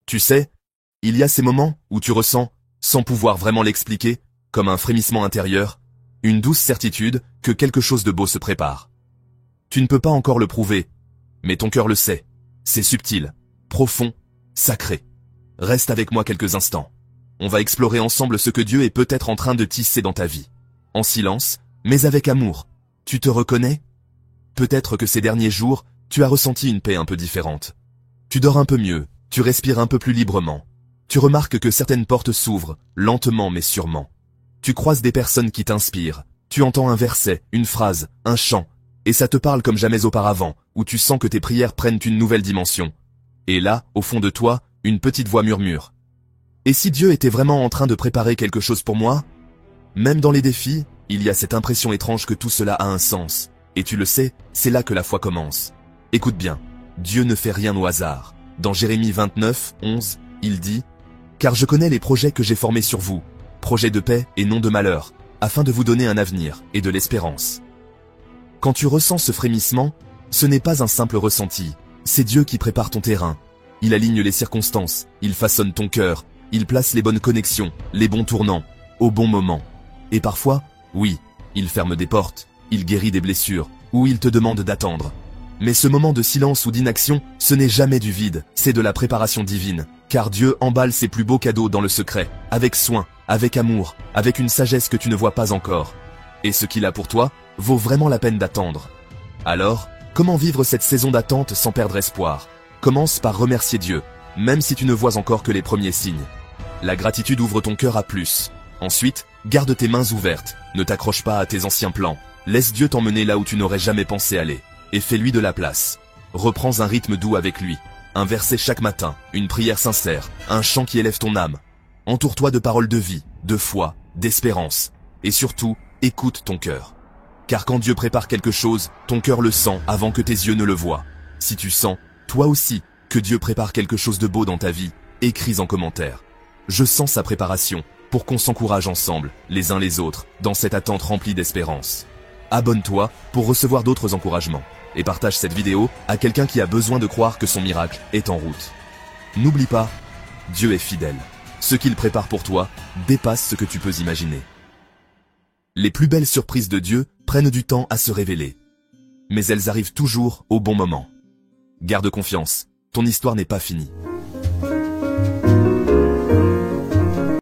Tu sais, il y a ces moments où tu ressens, sans pouvoir vraiment l'expliquer, comme un frémissement intérieur, une douce certitude que quelque chose de beau se prépare. Tu ne peux pas encore le prouver, mais ton cœur le sait. C'est subtil, profond, sacré. Reste avec moi quelques instants. On va explorer ensemble ce que Dieu est peut-être en train de tisser dans ta vie. En silence, mais avec amour. Tu te reconnais? Peut-être que ces derniers jours, tu as ressenti une paix un peu différente. Tu dors un peu mieux, tu respires un peu plus librement. Tu remarques que certaines portes s'ouvrent, lentement mais sûrement. Tu croises des personnes qui t'inspirent. Tu entends un verset, une phrase, un chant, et ça te parle comme jamais auparavant, où tu sens que tes prières prennent une nouvelle dimension. Et là, au fond de toi, une petite voix murmure. Et si Dieu était vraiment en train de préparer quelque chose pour moi? Même dans les défis, il y a cette impression étrange que tout cela a un sens. Et tu le sais, c'est là que la foi commence. Écoute bien, Dieu ne fait rien au hasard. Dans Jérémie 29, 11, il dit « Car je connais les projets que j'ai formés sur vous, projets de paix et non de malheur, afin de vous donner un avenir et de l'espérance. » Quand tu ressens ce frémissement, ce n'est pas un simple ressenti, c'est Dieu qui prépare ton terrain. Il aligne les circonstances, il façonne ton cœur, il place les bonnes connexions, les bons tournants, au bon moment. Et parfois, oui, il ferme des portes, il guérit des blessures, ou il te demande d'attendre. Mais ce moment de silence ou d'inaction, ce n'est jamais du vide, c'est de la préparation divine. Car Dieu emballe ses plus beaux cadeaux dans le secret, avec soin, avec amour, avec une sagesse que tu ne vois pas encore. Et ce qu'il a pour toi, vaut vraiment la peine d'attendre. Alors, comment vivre cette saison d'attente sans perdre espoir? Commence par remercier Dieu, même si tu ne vois encore que les premiers signes. La gratitude ouvre ton cœur à plus. Ensuite, garde tes mains ouvertes, ne t'accroche pas à tes anciens plans. Laisse Dieu t'emmener là où tu n'aurais jamais pensé aller. Et fais-lui de la place. Reprends un rythme doux avec lui. Un verset chaque matin, une prière sincère, un chant qui élève ton âme. Entoure-toi de paroles de vie, de foi, d'espérance. Et surtout, écoute ton cœur. Car quand Dieu prépare quelque chose, ton cœur le sent avant que tes yeux ne le voient. Si tu sens, toi aussi, que Dieu prépare quelque chose de beau dans ta vie, écris en commentaire. Je sens sa préparation, pour qu'on s'encourage ensemble, les uns les autres, dans cette attente remplie d'espérance. Abonne-toi pour recevoir d'autres encouragements. Et partage cette vidéo à quelqu'un qui a besoin de croire que son miracle est en route. N'oublie pas, Dieu est fidèle. Ce qu'il prépare pour toi dépasse ce que tu peux imaginer. Les plus belles surprises de Dieu prennent du temps à se révéler. Mais elles arrivent toujours au bon moment. Garde confiance, ton histoire n'est pas finie.